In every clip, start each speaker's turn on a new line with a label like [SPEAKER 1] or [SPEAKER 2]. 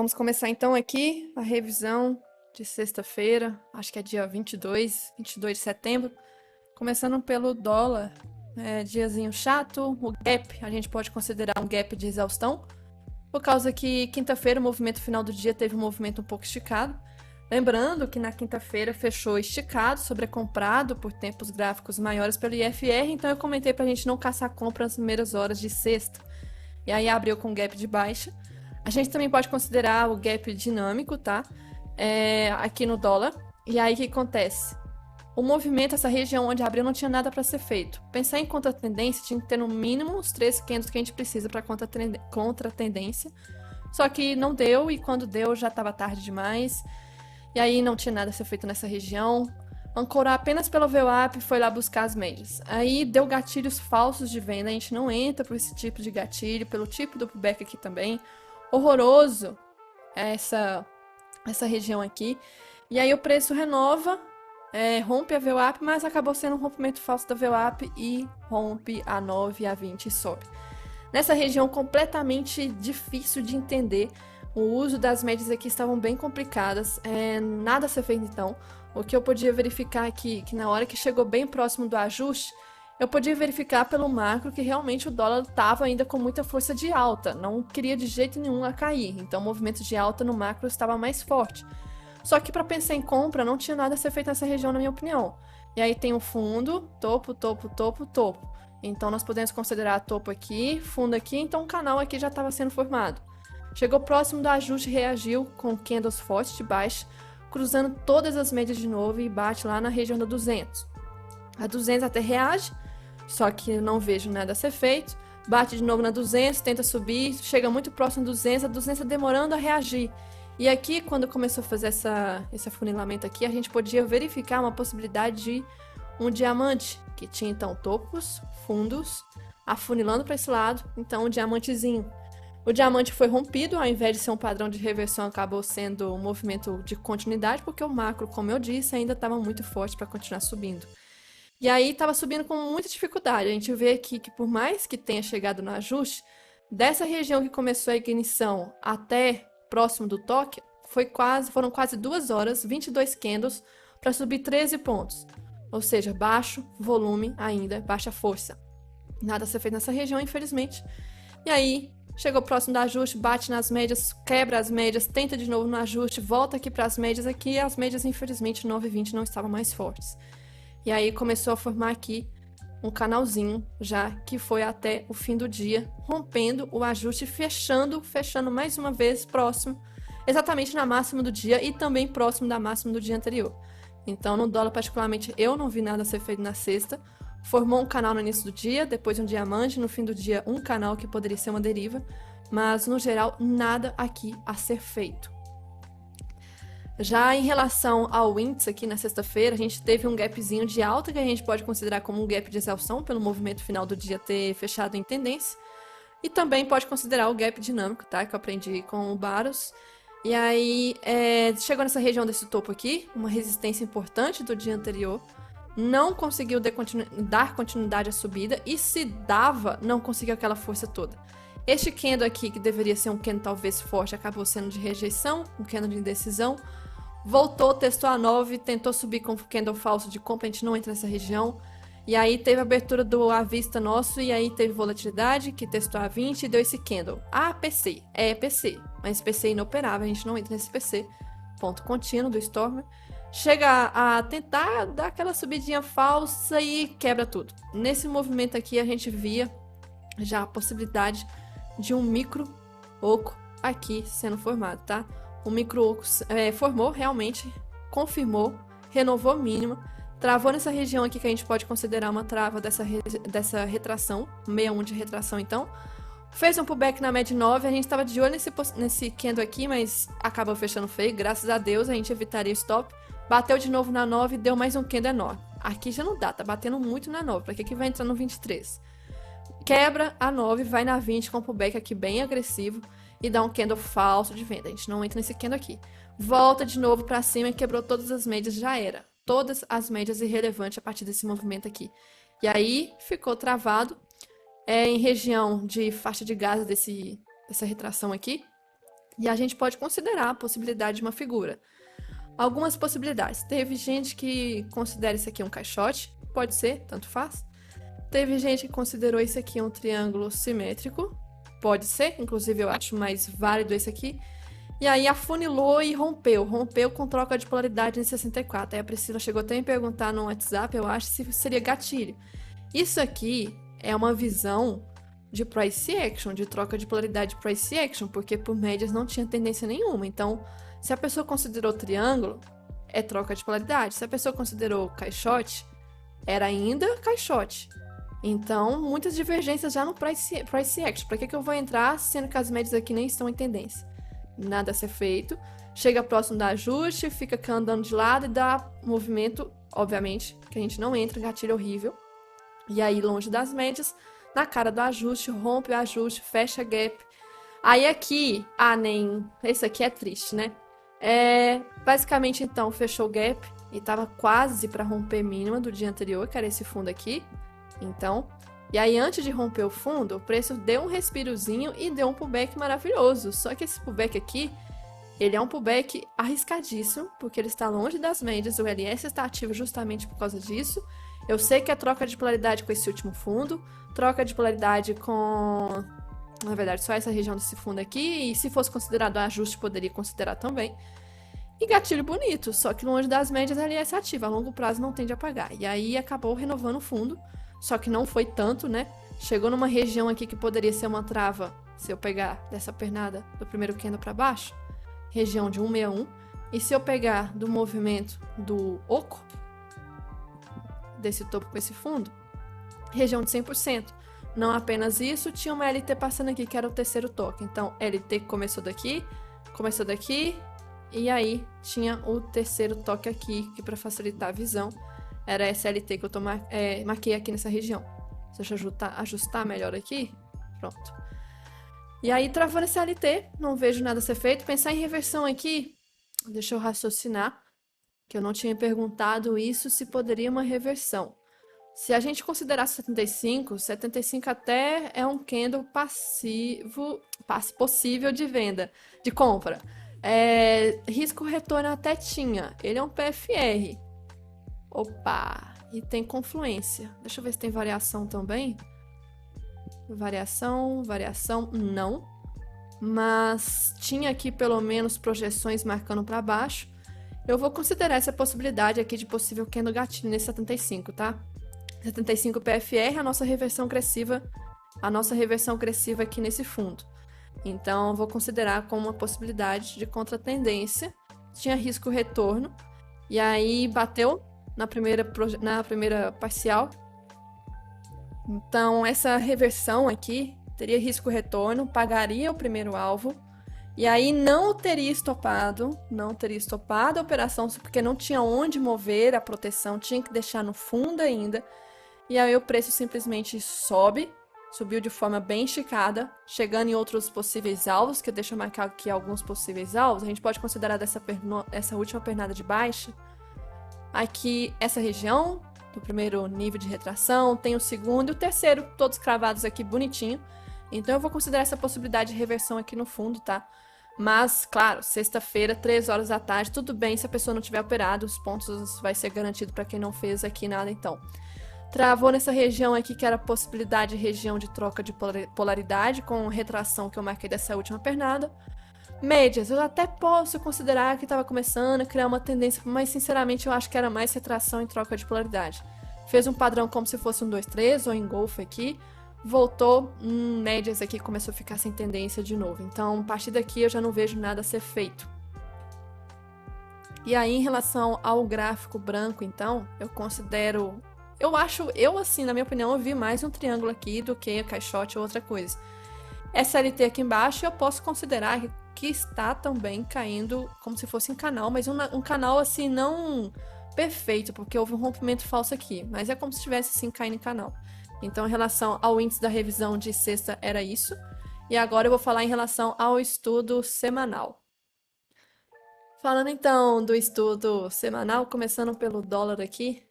[SPEAKER 1] Vamos começar então aqui a revisão de sexta-feira, acho que é dia 22 de setembro. Começando pelo dólar, diazinho chato, o gap, a gente pode considerar um gap de exaustão, por causa que quinta-feira o movimento final do dia teve um movimento um pouco esticado. Lembrando que na quinta-feira fechou esticado, sobrecomprado por tempos gráficos maiores pelo IFR, então eu comentei para a gente não caçar compra nas primeiras horas de sexta. E aí abriu com gap de baixa. A gente também pode considerar o gap dinâmico, tá? Aqui no dólar. E aí o que acontece? O movimento, essa região onde abriu, não tinha nada para ser feito. Pensar em contra-tendência, tinha que ter no mínimo os 3 candles que a gente precisa para contra-tendência. Só que não deu, e quando deu já estava tarde demais. E aí não tinha nada a ser feito nessa região. Ancorar apenas pelo VWAP, foi lá buscar as médias. Aí deu gatilhos falsos de venda, a gente não entra por esse tipo de gatilho, pelo tipo do pullback aqui também. Horroroso essa região aqui. E aí o preço renova, rompe a VWAP, mas acabou sendo um rompimento falso da VWAP e rompe a 9 e a 20 e sobe. Nessa região completamente difícil de entender, o uso das médias aqui estavam bem complicadas, nada a ser feito então. O que eu podia verificar aqui, que na hora que chegou bem próximo do ajuste, eu podia verificar pelo macro que realmente o dólar estava ainda com muita força de alta, não queria de jeito nenhum a cair, então o movimento de alta no macro estava mais forte. Só que para pensar em compra não tinha nada a ser feito nessa região, na minha opinião. E aí tem o fundo, topo, topo, topo, topo. Então nós podemos considerar topo aqui, fundo aqui, então o canal aqui já estava sendo formado. Chegou próximo do ajuste, reagiu com candles fortes de baixa, cruzando todas as médias de novo e bate lá na região da 200. A 200 até reage, só que não vejo nada a ser feito. Bate de novo na 200, tenta subir, chega muito próximo da 200, a 200 demorando a reagir. E aqui, quando começou a fazer esse afunilamento aqui, a gente podia verificar uma possibilidade de um diamante, que tinha então topos, fundos, afunilando para esse lado, então um diamantezinho. O diamante foi rompido, ao invés de ser um padrão de reversão, acabou sendo um movimento de continuidade, porque o macro, como eu disse, ainda estava muito forte para continuar subindo. E aí estava subindo com muita dificuldade. A gente vê aqui que por mais que tenha chegado no ajuste, dessa região que começou a ignição até próximo do toque, foram quase 2 horas, 22 candles, para subir 13 pontos. Ou seja, baixo volume ainda, baixa força. Nada a ser feito nessa região, infelizmente. E aí, chegou próximo do ajuste, bate nas médias, quebra as médias, tenta de novo no ajuste, volta aqui para as médias aqui, e as médias, infelizmente, 9,20 não estavam mais fortes. E aí começou a formar aqui um canalzinho, já que foi até o fim do dia, rompendo o ajuste, fechando mais uma vez próximo, exatamente na máxima do dia e também próximo da máxima do dia anterior. Então, no dólar particularmente, eu não vi nada a ser feito na sexta. Formou um canal no início do dia, depois um diamante, no fim do dia um canal que poderia ser uma deriva, mas no geral nada aqui a ser feito. Já em relação ao índice aqui na sexta-feira, a gente teve um gapzinho de alta que a gente pode considerar como um gap de exaustão pelo movimento final do dia ter fechado em tendência. E também pode considerar o gap dinâmico, tá? Que eu aprendi com o Baros. E aí, chegou nessa região desse topo aqui, uma resistência importante do dia anterior. Não conseguiu dar continuidade à subida e se dava, não conseguiu aquela força toda. Este candle aqui, que deveria ser um candle talvez forte, acabou sendo de rejeição, um candle de indecisão. Voltou, testou a 9, tentou subir com o candle falso de compra, a gente não entra nessa região. E aí teve a abertura do à vista nosso, e aí teve volatilidade, que testou a 20 e deu esse candle. PC, PC, mas PC inoperável, a gente não entra nesse PC. Ponto contínuo do Stormer. Chega a tentar dar aquela subidinha falsa e quebra tudo. Nesse movimento aqui a gente via já a possibilidade de um micro oco aqui sendo formado, tá? O micro oco formou realmente, confirmou, renovou mínima, travou nessa região aqui que a gente pode considerar uma trava dessa retração, 61 de retração então. Fez um pullback na média 9, a gente estava de olho nesse candle aqui, mas acabou fechando feio, graças a Deus a gente evitaria o stop. Bateu de novo na 9 e deu mais um candle enorme. Aqui já não dá, tá batendo muito na 9, pra que vai entrar no 23? Quebra a 9, vai na 20 com o pullback aqui bem agressivo e dá um candle falso de venda. A gente não entra nesse candle aqui. Volta de novo pra cima e quebrou todas as médias, já era. Todas as médias irrelevantes a partir desse movimento aqui. E aí ficou travado em região de faixa de gás dessa retração aqui. E a gente pode considerar a possibilidade de uma figura. Algumas possibilidades. Teve gente que considera isso aqui um caixote, pode ser, tanto faz. Teve gente que considerou isso aqui um triângulo simétrico, pode ser, inclusive eu acho mais válido esse aqui. E aí afunilou e rompeu com troca de polaridade em 64. Aí a Priscila chegou até a me perguntar no WhatsApp, eu acho, se seria gatilho. Isso aqui é uma visão de price action, de troca de polaridade price action, porque por médias não tinha tendência nenhuma. Então, se a pessoa considerou triângulo, é troca de polaridade. Se a pessoa considerou caixote, era ainda caixote. Então, muitas divergências já no price action. Para que eu vou entrar, sendo que as médias aqui nem estão em tendência? Nada a ser feito. Chega próximo do ajuste, fica andando de lado e dá movimento, obviamente, que a gente não entra, gatilho horrível. E aí, longe das médias, na cara do ajuste, rompe o ajuste, fecha gap. Aí aqui, nem. Esse aqui é triste, né? Basicamente, então, fechou o gap e tava quase para romper mínima do dia anterior, que era esse fundo aqui. Então, e aí antes de romper o fundo, o preço deu um respirozinho e deu um pullback maravilhoso. Só que esse pullback aqui, ele é um pullback arriscadíssimo, porque ele está longe das médias, o LS está ativo justamente por causa disso. Eu sei que é troca de polaridade com esse último fundo, troca de polaridade com, na verdade, só essa região desse fundo aqui, e se fosse considerado ajuste, poderia considerar também. E gatilho bonito, só que longe das médias, a LS ativa, a longo prazo não tende a pagar. E aí acabou renovando o fundo, só que não foi tanto, né? Chegou numa região aqui que poderia ser uma trava, se eu pegar dessa pernada do primeiro candle para baixo, região de 161, e se eu pegar do movimento do oco, desse topo com esse fundo, região de 100%. Não apenas isso, tinha uma LT passando aqui, que era o terceiro toque. Então, LT começou daqui, e aí tinha o terceiro toque aqui, que para facilitar a visão, era essa LT que eu marquei aqui nessa região. Deixa eu ajustar melhor aqui. Pronto. E aí, travando esse LT, não vejo nada a ser feito. Pensar em reversão aqui, deixa eu raciocinar, que eu não tinha perguntado isso, se poderia uma reversão. Se a gente considerar 75 até é um candle possível de venda, de compra. Risco retorno até tinha. Ele é um PFR. Opa! E tem confluência. Deixa eu ver se tem variação também. Variação, não. Mas tinha aqui pelo menos projeções marcando para baixo. Eu vou considerar essa possibilidade aqui de possível candle gatilho nesse 75, tá? 75 PFR, a nossa reversão agressiva aqui nesse fundo. Então, eu vou considerar como uma possibilidade de contratendência. Tinha risco retorno. E aí, bateu na primeira parcial. Então, essa reversão aqui teria risco retorno, pagaria o primeiro alvo. E aí não teria estopado a operação, porque não tinha onde mover a proteção, tinha que deixar no fundo ainda. E aí o preço simplesmente subiu de forma bem esticada, chegando em outros possíveis alvos, que deixa eu marcar aqui alguns possíveis alvos. A gente pode considerar essa última pernada de baixa, aqui essa região do primeiro nível de retração, tem o segundo e o terceiro, todos cravados aqui bonitinho. Então eu vou considerar essa possibilidade de reversão aqui no fundo, tá? Mas, claro, sexta-feira, 3 horas da tarde, tudo bem se a pessoa não tiver operado, os pontos vai ser garantido para quem não fez aqui nada, então. Travou nessa região aqui, que era a possibilidade de região de troca de polaridade, com retração que eu marquei dessa última pernada. Médias, eu até posso considerar que estava começando a criar uma tendência, mas sinceramente eu acho que era mais retração e troca de polaridade. Fez um padrão como se fosse um 2-3 ou engolfo aqui, voltou, médias aqui começou a ficar sem tendência de novo. Então, a partir daqui eu já não vejo nada a ser feito. E aí, em relação ao gráfico branco, então, eu assim, na minha opinião, eu vi mais um triângulo aqui do que caixote ou outra coisa. Essa LT aqui embaixo eu posso considerar que está também caindo como se fosse em canal, mas um canal assim não perfeito, porque houve um rompimento falso aqui, mas é como se estivesse assim caindo em canal. Então, em relação ao índice da revisão de sexta, era isso. E agora eu vou falar em relação ao estudo semanal. Falando então do estudo semanal, começando pelo dólar aqui.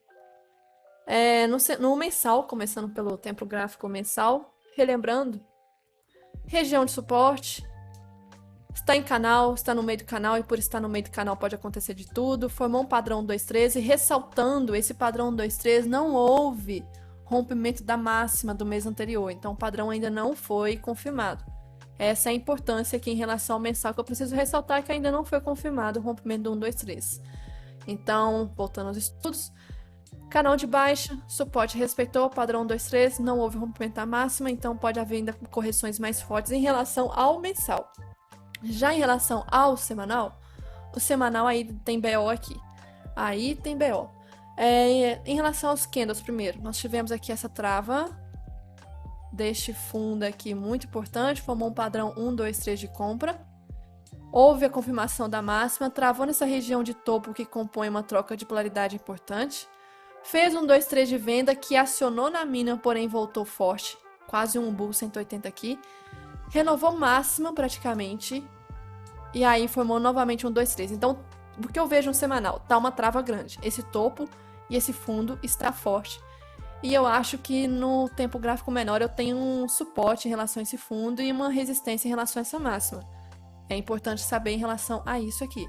[SPEAKER 1] No mensal, começando pelo tempo gráfico mensal, relembrando, região de suporte, Está em canal, está no meio do canal e por estar no meio do canal pode acontecer de tudo. Formou um padrão 1, 2, 3 e ressaltando esse padrão 1, 2, 3 não houve rompimento da máxima do mês anterior. Então o padrão ainda não foi confirmado. Essa é a importância aqui em relação ao mensal que eu preciso ressaltar que ainda não foi confirmado o rompimento do 1, 2, 3. Então, voltando aos estudos, canal de baixa, suporte respeitou, padrão 1, 2, 3, não houve rompimento da máxima, então pode haver ainda correções mais fortes em relação ao mensal. Já em relação ao semanal, o semanal aí tem BO aqui. Aí tem BO. Em relação aos candles, primeiro, nós tivemos aqui essa trava deste fundo aqui muito importante, formou um padrão 1, 2, 3 de compra. Houve a confirmação da máxima, travou nessa região de topo que compõe uma troca de polaridade importante. Fez um 2, 3 de venda que acionou na mina, porém voltou forte, quase um bull 180 aqui. Renovou máxima praticamente. E aí formou novamente um 2, 3. Então, o que eu vejo no semanal? Tá uma trava grande. Esse topo e esse fundo está forte. E eu acho que no tempo gráfico menor eu tenho um suporte em relação a esse fundo e uma resistência em relação a essa máxima. É importante saber em relação a isso aqui.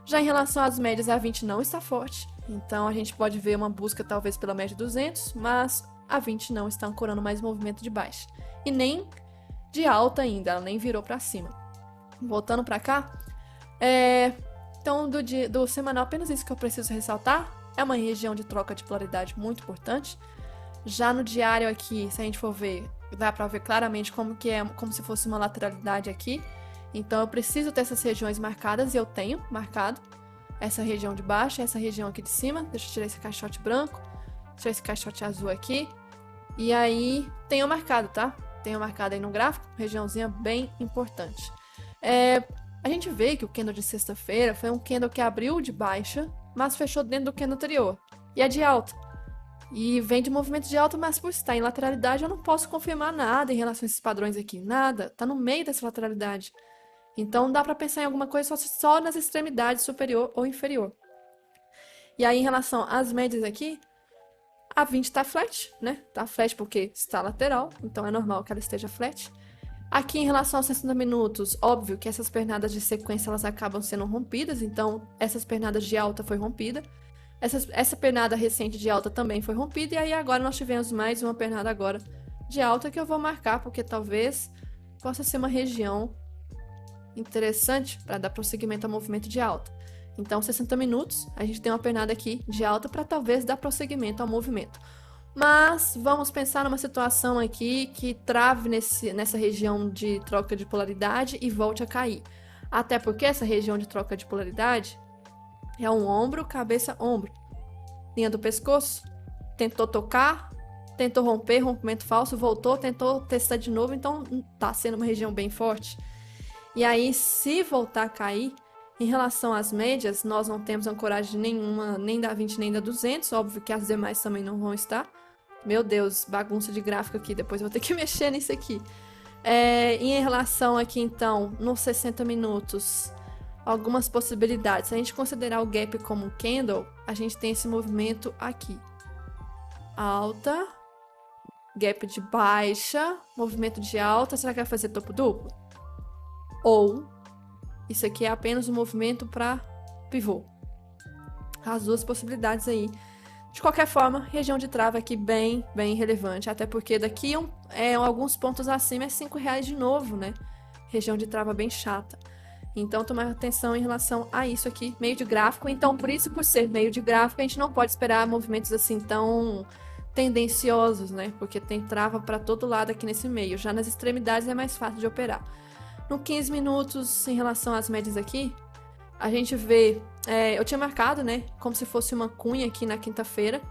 [SPEAKER 1] Já em relação às médias, a 20 não está forte. Então, a gente pode ver uma busca talvez pela média 200, mas a 20 não está ancorando mais movimento de baixa. E nem de alta ainda, ela nem virou para cima. Voltando para cá, então do semanal, apenas isso que eu preciso ressaltar. É uma região de troca de polaridade muito importante. Já no diário aqui, se a gente for ver, dá para ver claramente como que é, como se fosse uma lateralidade aqui. Então eu preciso ter essas regiões marcadas e eu tenho marcado essa região de baixo, essa região aqui de cima. Deixa eu tirar esse caixote branco, tirar esse caixote azul aqui. E aí tenho marcado, tá? Tenho marcado aí no gráfico, regiãozinha bem importante. A gente vê que o candle de sexta-feira foi um candle que abriu de baixa, mas fechou dentro do candle anterior. E é de alta. E vem de movimento de alta, mas por estar em lateralidade eu não posso confirmar nada em relação a esses padrões aqui. Nada. Tá no meio dessa lateralidade. Então dá para pensar em alguma coisa só nas extremidades superior ou inferior. E aí em relação às médias aqui, a 20 está flat, né? Tá flat porque está lateral, então é normal que ela esteja flat. Aqui em relação aos 60 minutos, óbvio que essas pernadas de sequência elas acabam sendo rompidas, então essas pernadas de alta foi rompida. Essa pernada recente de alta também foi rompida, e aí agora nós tivemos mais uma pernada agora de alta que eu vou marcar, porque talvez possa ser uma região interessante para dar prosseguimento ao movimento de alta. Então, 60 minutos, a gente tem uma pernada aqui de alta para talvez dar prosseguimento ao movimento. Mas vamos pensar numa situação aqui que trave nessa região de troca de polaridade e volte a cair. Até porque essa região de troca de polaridade é um ombro, cabeça, ombro. Linha do pescoço, tentou tocar, tentou romper, rompimento falso, voltou, tentou testar de novo, então tá sendo uma região bem forte. E aí, se voltar a cair, em relação às médias, nós não temos ancoragem nenhuma, nem da 20 nem da 200, óbvio que as demais também não vão estar. Meu Deus, bagunça de gráfico aqui, depois eu vou ter que mexer nisso aqui. Em relação aqui, então, nos 60 minutos, algumas possibilidades. Se a gente considerar o gap como um candle, a gente tem esse movimento aqui. Alta, gap de baixa, movimento de alta. Será que vai fazer topo duplo? Ou isso aqui é apenas um movimento para pivô. As duas possibilidades aí. De qualquer forma, região de trava aqui bem relevante, até porque daqui alguns pontos acima é R$5 de novo, né? Região de trava bem chata. Então, tomar atenção em relação a isso aqui, meio de gráfico. Então, por isso, por ser meio de gráfico, a gente não pode esperar movimentos assim tão tendenciosos, né? Porque tem trava para todo lado aqui nesse meio. Já nas extremidades é mais fácil de operar. No 15 minutos, em relação às médias aqui, a gente vê... eu tinha marcado, né? Como se fosse uma cunha aqui na quinta-feira.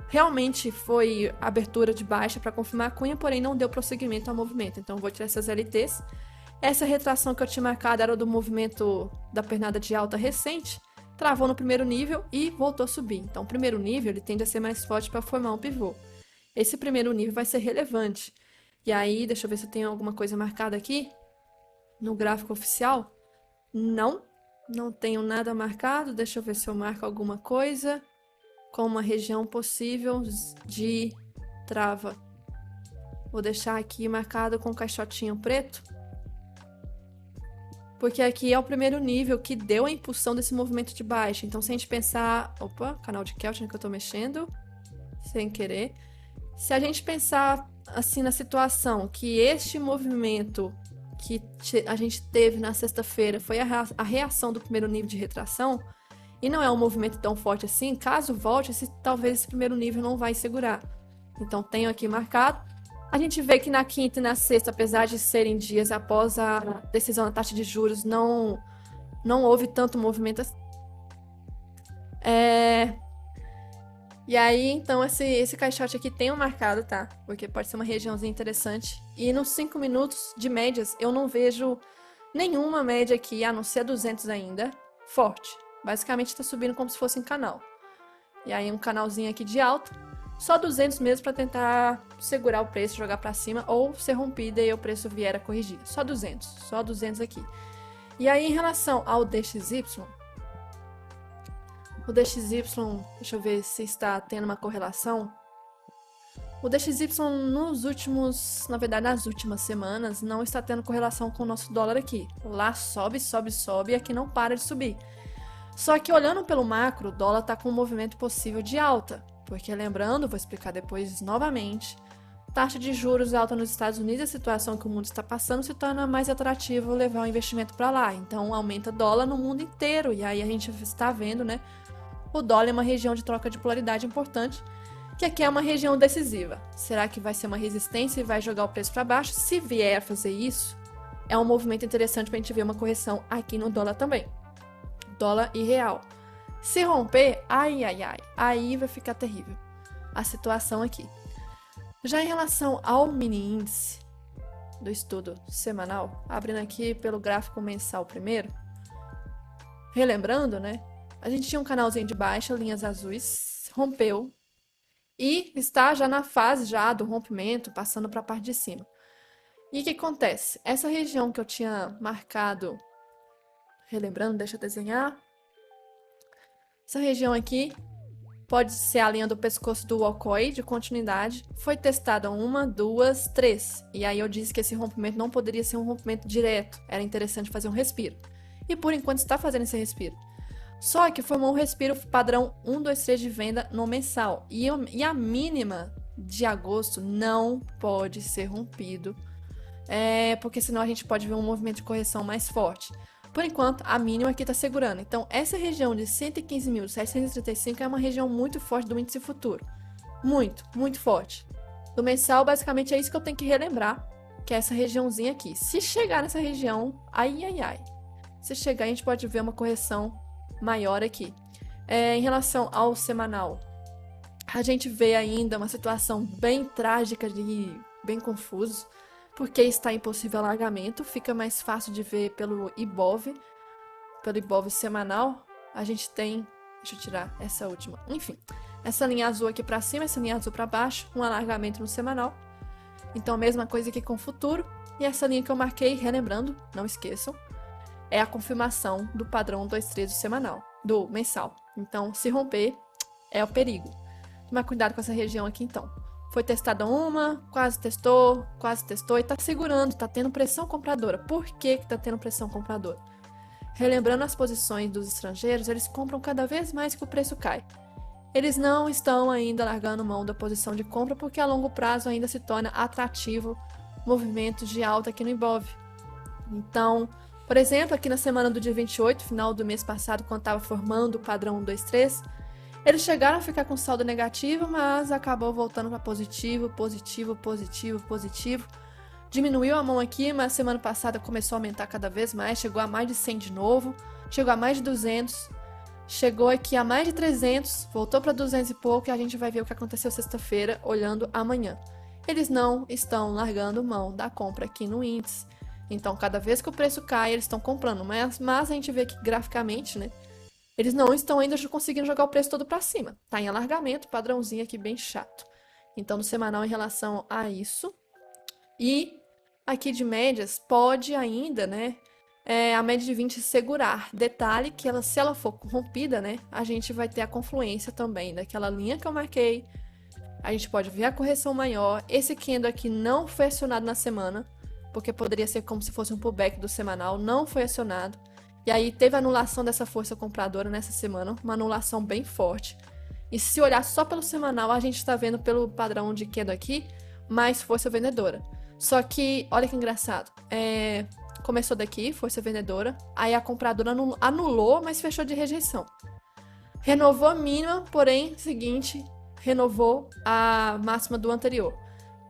[SPEAKER 1] Realmente foi abertura de baixa para confirmar a cunha, porém não deu prosseguimento ao movimento. Então, vou tirar essas LTs. Essa retração que eu tinha marcado era do movimento da pernada de alta recente. Travou no primeiro nível e voltou a subir. Então, o primeiro nível ele tende a ser mais forte para formar um pivô. Esse primeiro nível vai ser relevante. E aí, deixa eu ver se eu tenho alguma coisa marcada aqui. No gráfico oficial, não tenho nada marcado. Deixa eu ver se eu marco alguma coisa com uma região possível de trava. Vou deixar aqui marcado com um caixotinho preto, porque aqui é o primeiro nível que deu a impulsão desse movimento de baixa. Então, se a gente pensar... Opa, canal de Keltner que eu tô mexendo, sem querer. Se a gente pensar, assim, na situação que este movimento que a gente teve na sexta-feira foi a reação do primeiro nível de retração, e não é um movimento tão forte assim, caso volte, talvez esse primeiro nível não vai segurar. Então, tenho aqui marcado. A gente vê que na quinta e na sexta, apesar de serem dias após a decisão da taxa de juros, não houve tanto movimento assim. E aí, então, esse caixote aqui tem um marcado, tá? Porque pode ser uma regiãozinha interessante. E nos 5 minutos de médias, eu não vejo nenhuma média aqui, a não ser a 200 ainda, forte. Basicamente, tá subindo como se fosse um canal. E aí, um canalzinho aqui de alta. Só 200 mesmo para tentar segurar o preço, jogar para cima, ou ser rompida e o preço vier a corrigir. Só 200 aqui. E aí, em relação ao DXY, o DXY, deixa eu ver se está tendo uma correlação. O DXY nas últimas semanas, não está tendo correlação com o nosso dólar aqui. Lá sobe, sobe, sobe e aqui não para de subir. Só que olhando pelo macro, o dólar está com um movimento possível de alta. Porque lembrando, vou explicar depois novamente, taxa de juros alta nos Estados Unidos, a situação que o mundo está passando, se torna mais atrativo levar o investimento para lá. Então aumenta dólar no mundo inteiro. E aí a gente está vendo, né? O dólar é uma região de troca de polaridade importante, que aqui é uma região decisiva. Será que vai ser uma resistência e vai jogar o preço para baixo? Se vier a fazer isso, é um movimento interessante para a gente ver uma correção aqui no dólar também. Dólar e real. Se romper, aí vai ficar terrível a situação aqui. Já em relação ao mini índice do estudo semanal, abrindo aqui pelo gráfico mensal primeiro, relembrando, né? A gente tinha um canalzinho de baixa, linhas azuis, rompeu e está já na fase já do rompimento, passando para a parte de cima. E o que acontece? Essa região que eu tinha marcado, relembrando, deixa eu desenhar. Essa região aqui pode ser a linha do pescoço do Walcoy de continuidade. Foi testada 1, 2, 3. E aí eu disse que esse rompimento não poderia ser um rompimento direto. Era interessante fazer um respiro. E por enquanto está fazendo esse respiro. Só que formou um respiro padrão 1, 2, 3 de venda no mensal. E a mínima de agosto não pode ser rompido. Porque senão a gente pode ver um movimento de correção mais forte. Por enquanto, a mínima aqui está segurando. Então, essa região de 115.735 é uma região muito forte do índice futuro. Muito, muito forte. Do mensal, basicamente, é isso que eu tenho que relembrar, que é essa regiãozinha aqui. Se chegar nessa região, Se chegar, a gente pode ver uma correção maior aqui. Em relação ao semanal, a gente vê ainda uma situação bem trágica e bem confusa. Porque está em possível alargamento, fica mais fácil de ver pelo Ibov semanal. A gente tem, deixa eu tirar essa última, enfim, essa linha azul aqui para cima, essa linha azul para baixo, um alargamento no semanal. Então, mesma coisa aqui com o futuro. E essa linha que eu marquei, relembrando, não esqueçam, é a confirmação do padrão 2-3 do mensal. Então, se romper, é o perigo. Tomar cuidado com essa região aqui, então. Foi testada quase testou e tá segurando, tá tendo pressão compradora. Por que tá tendo pressão compradora? Relembrando as posições dos estrangeiros, eles compram cada vez mais que o preço cai. Eles não estão ainda largando mão da posição de compra porque a longo prazo ainda se torna atrativo movimentos de alta aqui no Ibov. Então, por exemplo, aqui na semana do dia 28, final do mês passado, quando estava formando o padrão 1, 2, 3, eles chegaram a ficar com saldo negativo, mas acabou voltando para positivo. Diminuiu a mão aqui, mas semana passada começou a aumentar cada vez mais, chegou a mais de 100 de novo, chegou a mais de 200, chegou aqui a mais de 300, voltou para 200 e pouco, e a gente vai ver o que aconteceu sexta-feira, olhando amanhã. Eles não estão largando mão da compra aqui no índice. Então, cada vez que o preço cai, eles estão comprando, mas a gente vê que graficamente, né? Eles não estão ainda conseguindo jogar o preço todo para cima. Tá em alargamento, padrãozinho aqui bem chato. Então, no semanal, em relação a isso. E aqui de médias, pode ainda, né? A média de 20 segurar. Detalhe que se ela for rompida, né? A gente vai ter a confluência também daquela linha que eu marquei. A gente pode ver a correção maior. Esse candle aqui não foi acionado na semana. porque poderia ser como se fosse um pullback do semanal, não foi acionado. E aí teve anulação dessa força compradora nessa semana, uma anulação bem forte. E se olhar só pelo semanal, a gente está vendo pelo padrão de candle aqui, mais força vendedora. Só que, olha que engraçado, começou daqui, força vendedora, aí a compradora anulou, mas fechou de rejeição. Renovou a mínima, porém, seguinte, renovou a máxima do anterior.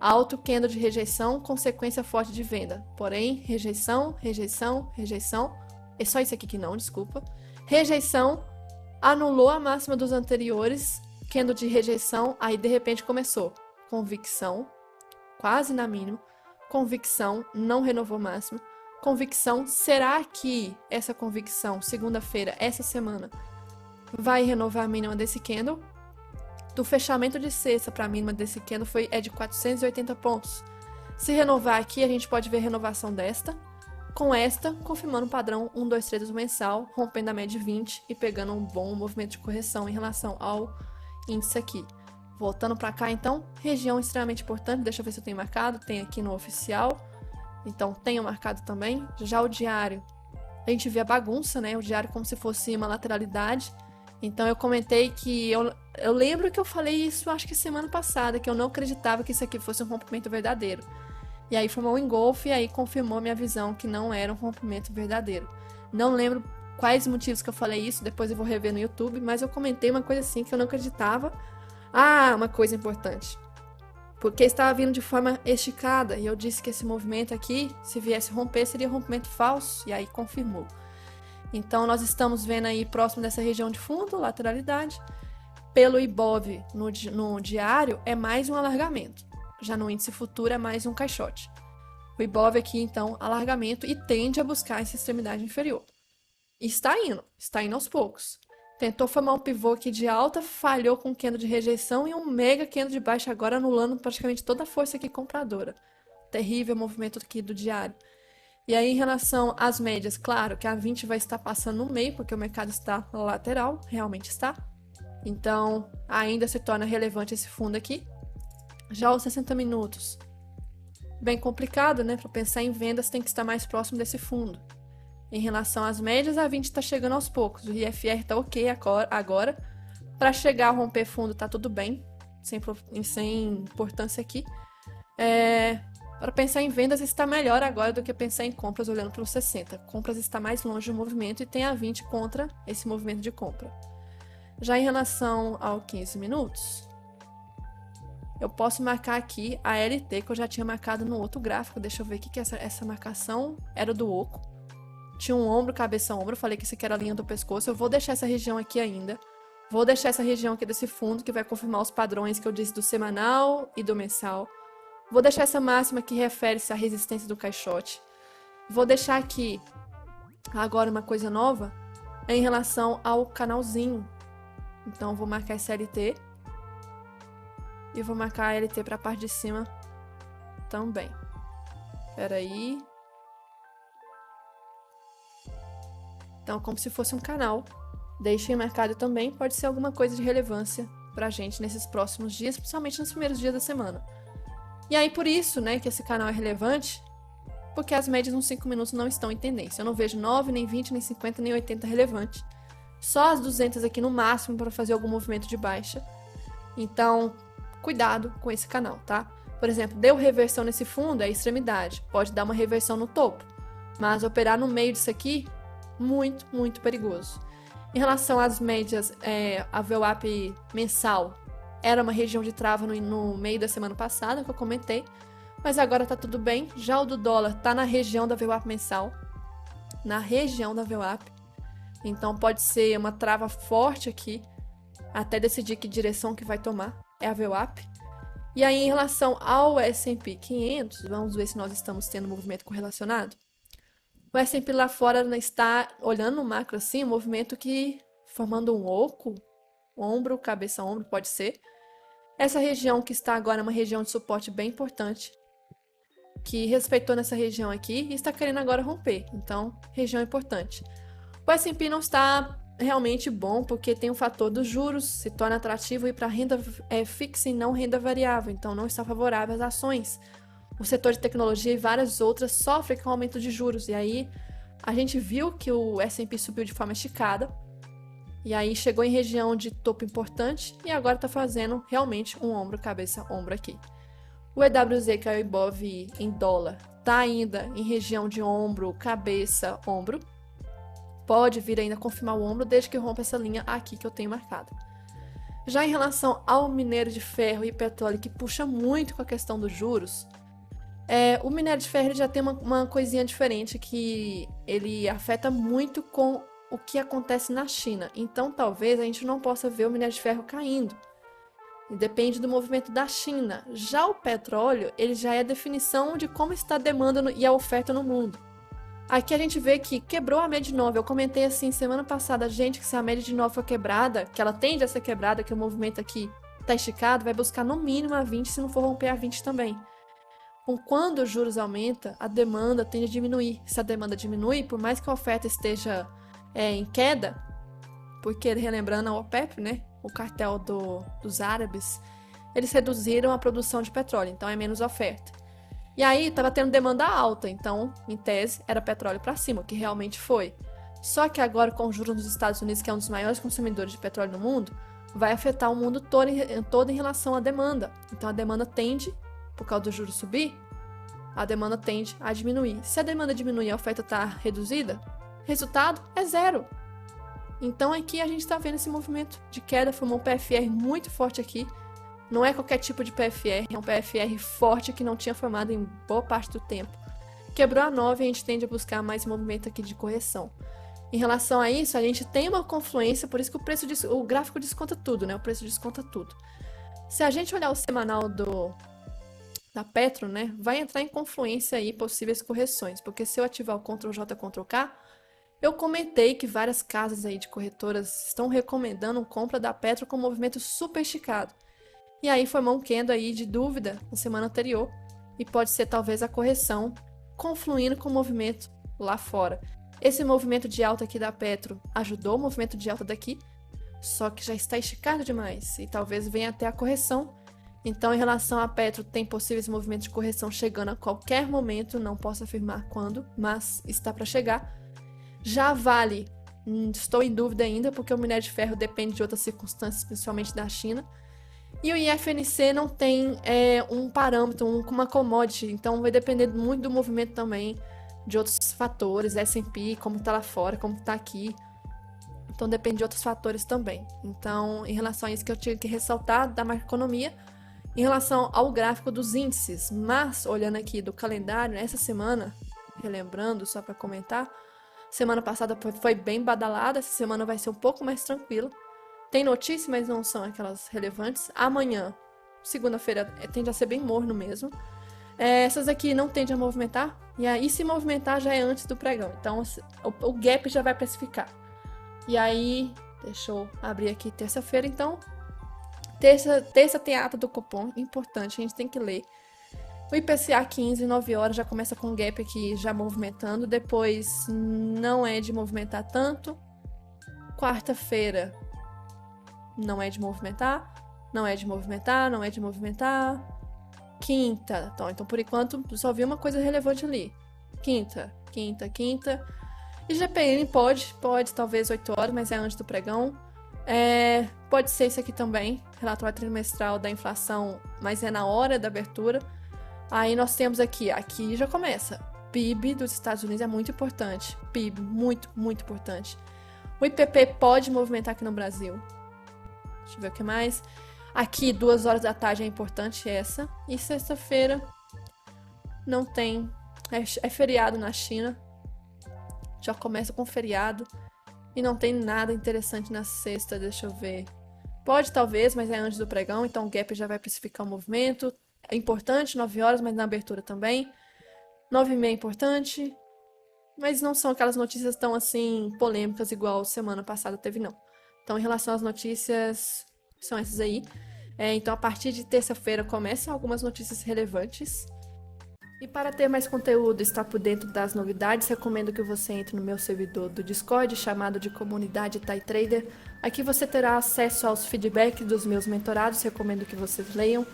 [SPEAKER 1] Alto candle de rejeição, consequência forte de venda. Porém, rejeição, rejeição, rejeição. É só isso aqui que não, desculpa. Rejeição, anulou a máxima dos anteriores, candle de rejeição, aí de repente começou. Convicção, quase na mínima. Convicção, não renovou máxima. Convicção, será que essa convicção, segunda-feira, essa semana, vai renovar a mínima desse candle? Do fechamento de sexta para a mínima desse candle é de 480 pontos. Se renovar aqui, a gente pode ver a renovação desta, com esta confirmando o padrão 1, 2, 3 do mensal, rompendo a média de 20 e pegando um bom movimento de correção em relação ao índice aqui. Voltando para cá, então, região extremamente importante, deixa eu ver se eu tenho marcado, tem aqui no oficial, então tenho marcado também. Já o diário, a gente vê a bagunça, né? O diário como se fosse uma lateralidade. Então eu comentei que eu lembro que eu falei isso, acho que semana passada, que eu não acreditava que isso aqui fosse um rompimento verdadeiro. E aí formou um engolfe e aí confirmou minha visão que não era um rompimento verdadeiro. Não lembro quais motivos que eu falei isso, depois eu vou rever no YouTube, mas eu comentei uma coisa assim que eu não acreditava. Ah, uma coisa importante. Porque estava vindo de forma esticada e eu disse que esse movimento aqui, se viesse romper, seria um rompimento falso, e aí confirmou. Então, nós estamos vendo aí próximo dessa região de fundo, lateralidade. Pelo Ibov no diário, é mais um alargamento. Já no índice futuro, é mais um caixote. O Ibov aqui, então, alargamento e tende a buscar essa extremidade inferior. E está indo aos poucos. Tentou formar um pivô aqui de alta, falhou com um candle de rejeição e um mega candle de baixa, agora anulando praticamente toda a força aqui compradora. Terrível movimento aqui do diário. E aí, em relação às médias, claro que a 20 vai estar passando no meio, porque o mercado está lateral, realmente está. Então, ainda se torna relevante esse fundo aqui. Já os 60 minutos, bem complicado, né? Para pensar em vendas, tem que estar mais próximo desse fundo. Em relação às médias, a 20 está chegando aos poucos. O IFR está ok agora. Para chegar a romper fundo, tá tudo bem, sem importância aqui. Para pensar em vendas está melhor agora do que pensar em compras olhando para os 60. Compras está mais longe do movimento e tem a 20 contra esse movimento de compra. Já em relação ao 15 minutos, eu posso marcar aqui a LT que eu já tinha marcado no outro gráfico. Deixa eu ver aqui que essa marcação era do oco. Tinha um ombro, cabeça, ombro. Eu falei que isso aqui era a linha do pescoço. Eu vou deixar essa região aqui ainda. Vou deixar essa região aqui desse fundo que vai confirmar os padrões que eu disse do semanal e do mensal. Vou deixar essa máxima que refere-se à resistência do caixote. Vou deixar aqui agora uma coisa nova em relação ao canalzinho. Então, vou marcar esse LT. E vou marcar a LT para a parte de cima também. Espera aí. Então, como se fosse um canal. Deixem marcado também. Pode ser alguma coisa de relevância para a gente nesses próximos dias, principalmente nos primeiros dias da semana. E aí, por isso, né, que esse canal é relevante, porque as médias nos 5 minutos não estão em tendência. Eu não vejo 9, nem 20, nem 50, nem 80 relevante. Só as 200 aqui no máximo para fazer algum movimento de baixa. Então, cuidado com esse canal, tá? Por exemplo, deu reversão nesse fundo, é extremidade. Pode dar uma reversão no topo. Mas operar no meio disso aqui, muito, muito perigoso. Em relação às médias, a VWAP mensal era uma região de trava no meio da semana passada, que eu comentei. Mas agora tá tudo bem. Já o do dólar tá na região da VWAP mensal. Na região da VWAP. Então pode ser uma trava forte aqui. Até decidir que direção que vai tomar. É a VWAP. E aí, em relação ao S&P 500, vamos ver se nós estamos tendo movimento correlacionado. O S&P lá fora está olhando no macro assim, um movimento que formando um oco, ombro, cabeça, ombro, pode ser. Essa região que está agora é uma região de suporte bem importante, que respeitou nessa região aqui e está querendo agora romper. Então, região importante. O S&P não está realmente bom, porque tem o fator dos juros, se torna atrativo ir para renda fixa e não renda variável, então não está favorável às ações. O setor de tecnologia e várias outras sofrem com o aumento de juros. E aí a gente viu que o S&P subiu de forma esticada. E aí chegou em região de topo importante e agora está fazendo realmente um ombro, cabeça, ombro aqui. O EWZ, que é o Ibov em dólar, está ainda em região de ombro, cabeça, ombro. Pode vir ainda confirmar o ombro desde que rompa essa linha aqui que eu tenho marcada. Já em relação ao minério de ferro e petróleo, que puxa muito com a questão dos juros, o minério de ferro ele já tem uma coisinha diferente que ele afeta muito com o que acontece na China. Então, talvez a gente não possa ver o minério de ferro caindo. Depende do movimento da China. Já o petróleo, ele já é a definição de como está a demanda e a oferta no mundo. Aqui a gente vê que quebrou a média de 9. Eu comentei assim semana passada, gente, que se a média de 9 for quebrada, que ela tende a ser quebrada, que o movimento aqui está esticado, vai buscar no mínimo a 20, se não for romper a 20 também. Quando os juros aumentam, a demanda tende a diminuir. Se a demanda diminui, por mais que a oferta esteja em queda, porque relembrando a OPEP, né, o cartel dos árabes, eles reduziram a produção de petróleo, então é menos oferta. E aí estava tendo demanda alta, então, em tese, era petróleo para cima, o que realmente foi. Só que agora, com os juros dos Estados Unidos, que é um dos maiores consumidores de petróleo no mundo, vai afetar o mundo todo em relação à demanda. Então a demanda tende, por causa do juros subir, a demanda tende a diminuir. Se a demanda diminuir e a oferta está reduzida, resultado é zero. Então aqui a gente está vendo esse movimento de queda, formou um PFR muito forte aqui. Não é qualquer tipo de PFR, é um PFR forte que não tinha formado em boa parte do tempo. Quebrou a 9 e a gente tende a buscar mais movimento aqui de correção. Em relação a isso, a gente tem uma confluência, por isso que o gráfico desconta tudo, né? O preço desconta tudo. Se a gente olhar o semanal da Petro, né, vai entrar em confluência aí possíveis correções, porque se eu ativar o Ctrl J, Ctrl K, eu comentei que várias casas aí de corretoras estão recomendando compra da Petro com movimento super esticado. E aí formou um candle aí de dúvida na semana anterior e pode ser talvez a correção confluindo com o movimento lá fora. Esse movimento de alta aqui da Petro ajudou o movimento de alta daqui, só que já está esticado demais e talvez venha até a correção. Então, em relação à Petro, tem possíveis movimentos de correção chegando a qualquer momento, não posso afirmar quando, mas está para chegar. Já Vale, estou em dúvida ainda, porque o minério de ferro depende de outras circunstâncias, principalmente da China. E o IFNC não tem um parâmetro, uma commodity, então vai depender muito do movimento também de outros fatores, S&P, como está lá fora, como está aqui. Então depende de outros fatores também. Então, em relação a isso que eu tinha que ressaltar da macroeconomia, em relação ao gráfico dos índices, mas olhando aqui do calendário, essa semana, relembrando só para comentar, semana passada foi bem badalada, essa semana vai ser um pouco mais tranquila. Tem notícias, mas não são aquelas relevantes. Amanhã, segunda-feira, tende a ser bem morno mesmo. Essas aqui não tendem a movimentar, e aí se movimentar já é antes do pregão, então o gap já vai precificar. E aí, deixa eu abrir aqui terça-feira, então. Terça tem a ata do Copom, importante, a gente tem que ler. O IPCA 15, 9 horas, já começa com o gap aqui já movimentando, depois não é de movimentar tanto. Quarta-feira não é de movimentar, não é de movimentar, não é de movimentar. Quinta, então por enquanto só vi uma coisa relevante ali. Quinta. E GPM pode talvez 8 horas, mas é antes do pregão. Pode ser isso aqui também, relatório trimestral da inflação, mas é na hora da abertura. Aí nós temos aqui já começa. PIB dos Estados Unidos é muito importante. PIB, muito, muito importante. O IPP pode movimentar aqui no Brasil. Deixa eu ver o que mais. Aqui, 2 horas da tarde é importante essa. E sexta-feira não tem. É feriado na China. Já começa com feriado. E não tem nada interessante na sexta, deixa eu ver. Pode talvez, mas é antes do pregão, então o gap já vai precificar o movimento. É importante, 9 horas, mas na abertura também. 9h30 é importante. Mas não são aquelas notícias tão assim polêmicas igual semana passada teve, não. Então, em relação às notícias, são essas aí. Então, a partir de terça-feira começam algumas notícias relevantes. E para ter mais conteúdo e estar por dentro das novidades, recomendo que você entre no meu servidor do Discord, chamado de Comunidade Thai Trader. Aqui você terá acesso aos feedbacks dos meus mentorados, recomendo que vocês leiam.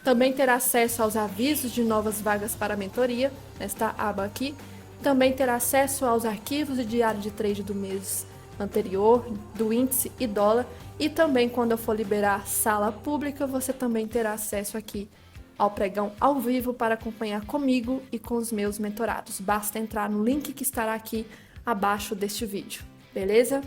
[SPEAKER 1] Também terá acesso aos avisos de novas vagas para mentoria, nesta aba aqui. Também terá acesso aos arquivos de diário de trade do mês anterior, do índice e dólar. E também, quando eu for liberar sala pública, você também terá acesso aqui ao pregão ao vivo para acompanhar comigo e com os meus mentorados. Basta entrar no link que estará aqui abaixo deste vídeo, beleza?